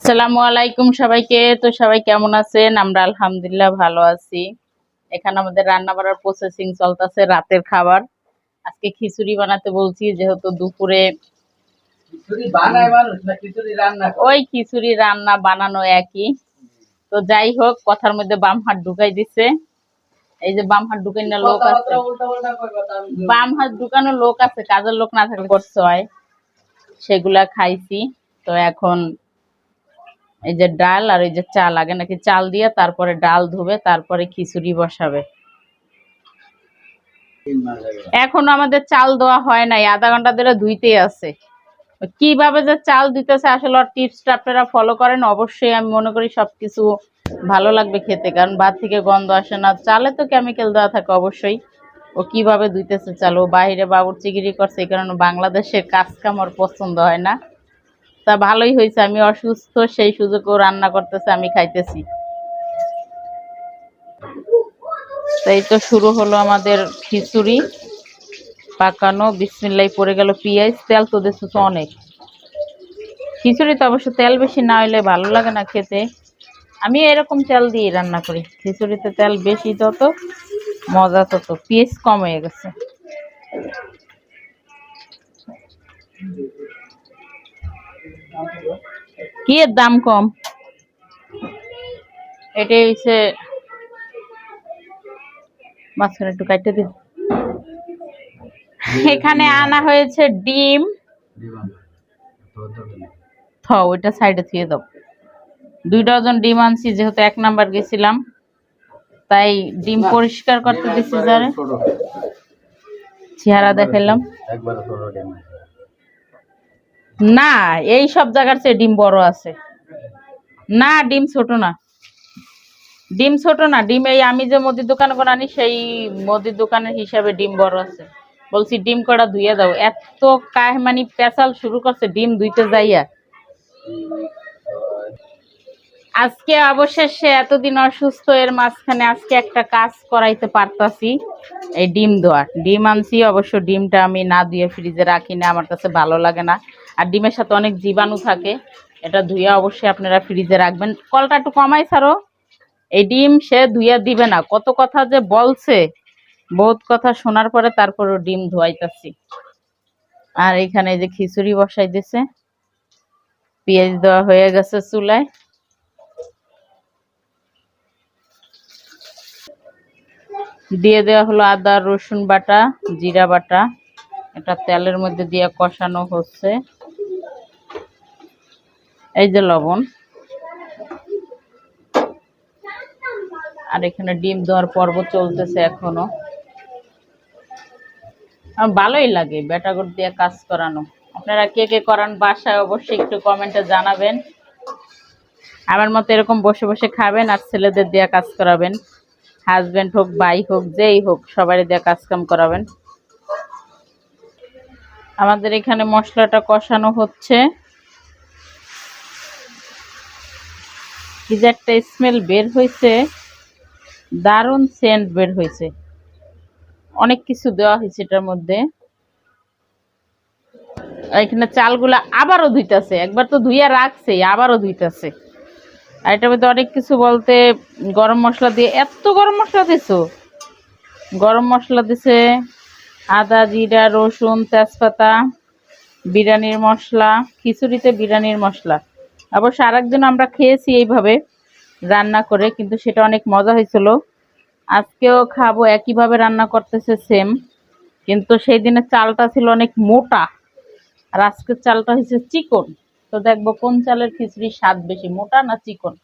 আসসালামু আলাইকুম সবাইকে। তো সবাই কেমন আছেন? আমরা আলহামদুলিল্লাহ ভালো আছি। এখানে আমাদের রান্না বাড়ার প্রসেসিং চলতেছে, রাতের খাবার। আজকে খিচুড়ি বানাতে বলছি, যেহেতু দুপুরে ওই খিচুড়ি রান্না বানানো একই। তো যাই হোক, কথার মধ্যে বাম হাত ঢুকাই দিছে। এই যে বাম হাত ঢুকাই না লোক আছে, বাম হাত ঢুকানো লোক আছে, কাজের লোক না থাকলে করতে হয়। সেগুলা খাইছি। তো এখন এই যে ডাল আর এই যে চাল, আগে নাকি চাল দিয়ে তারপরে ডাল ধুবে, তারপরে খিচুড়ি বসাবে। এখন আমাদের চাল দেওয়া হয় নাই, আধা ঘন্টা ধরে ধুইতেই আছে। কিভাবে যে চাল দিতেছে আসলে টিপসটা আপনারা ফলো করেন, অবশ্যই আমি মনে করি সবকিছু ভালো লাগবে খেতে, কারণ ভাত থেকে গন্ধ আসে না, চালে তো কেমিক্যাল দেওয়া থাকে অবশ্যই। ও কিভাবে ধুইতেছে চাল, ও বাহিরে বাবুর্চিগিরি করছে, এই কারণে বাংলাদেশের কাজ কাম ওর পছন্দ হয় না। তা ভালোই হয়েছে, আমি অসুস্থ সেই সুযোগেও রান্না করতেছে, আমি খাইতেছি। তাই তো শুরু হলো আমাদের খিচুড়ি পাকানো। বিসমিল্লাহ পড়ে গেল পেঁয়াজ, তেল তো দিচ্ছে তো অনেক। খিচুড়িতে অবশ্য তেল বেশি না হইলে ভালো লাগে না খেতে। আমি এরকম তেল দিয়ে রান্না করি, খিচুড়িতে তেল বেশি তত মজা, তত পেঁয়াজ কম হয়ে গেছে। কি এর দাম কম? এটা হচ্ছে মাঝখানে একটু কাটতে দিন। এখানে আনা হয়েছে ডিম, ওইটা সাইডে থুয়ে দাও। 2 ডজন ডিম আনছি, যেহেতু 1 নাম্বার গেছিলাম, তাই ডিম পরিষ্কার করতে দিচ্ছি। যারে চেহারা দেখাইলাম না, এই সব জায়গার চেয়ে ডিম বড় আছে। না, ডিম ছোট না, ডিম ছোট না, ডিম এই আমি যে মুদির দোকান করে আনি সেই মুদির দোকানের হিসাবে ডিম বড় আছে। বলছি ডিম কটা ধুইয়া দাও, এত কাহমানি পেঁচাল শুরু করছে ডিম ধুইতে যাইয়া। আজকে অবশেষে এতদিন অসুস্থ এর মাঝখানে আজকে একটা কাজ করাইতে পারতাছি, এই ডিম ধোয়া। ডিম আনছি, অবশ্য ডিমটা আমি না ধুয়ে ফ্রিজে রাখি না, আমার কাছে ভালো লাগে না। আর ডিমের সাথে অনেক জীবাণু থাকে, এটা ধুয়ে অবশ্যই আপনারা ফ্রিজে রাখবেন। কলটা একটু কমাই ছাড়ো। এই ডিম সে ধুইয়া দিবে না, কত কথা যে বলছে, বহুত কথা শোনার পরে তারপরও ডিম ধোয়াইতাছি। আর এখানে যে খিচুড়ি বসাই দিছে, পেঁয়াজ দেওয়া হয়ে গেছে চুলায়। দিয়ে দেওয়া হলো আদা রসুন বাটা, জিরা বাটা, এটা তেলের মধ্যে দিয়ে কষানো হচ্ছে। এই যে লবণ, আর এখানে ডিম দেওয়ার পর্ব চলতেছে এখনো। ভালোই লাগে বেটাগট দিয়ে কাজ করানো। আপনারা কে কে করান বাসায় অবশ্যই একটু কমেন্টে জানাবেন। আমার মতো এরকম বসে বসে খাবেন আর ছেলেদের দিয়ে কাজ করাবেন, হাজবেন্ড হোক ভাই হোক যেই হোক সবারই দিয়ে কাজ কাম করাবেন। আমাদের এখানে মশলাটা কষানো হচ্ছে, কি যে একটা স্মেল বের হয়েছে, দারুণ সেন্ট বের হয়েছে। অনেক কিছু দেওয়া হয়েছে এটার মধ্যে। এখানে চালগুলা আবারও ধুইতেছে, একবার তো ধুইয়া রাখছে, আবারও ধুইতেছে। আর এটার মধ্যে অনেক কিছু বলতে, গরম মশলা দিয়ে, এত গরম মশলা দিছো? গরম মশলা দিছে, আদা জিরা রসুন তেজপাতা, বিরিয়ানির মশলা। খিচুড়িতে বিরিয়ানির মশলা অবশ্য আরেকদিন আমরা খেয়েছি এইভাবে রান্না করে, কিন্তু সেটা অনেক মজা হয়েছিল। আজকেও খাবো, একইভাবে রান্না করতেছে সেম, কিন্তু সেই দিনের চালটা ছিল অনেক মোটা, আর আজকের চালটা হচ্ছে চিকন। তো দেখবো কোন চালের খিচুড়ির স্বাদ বেশি, মোটা না চিকন।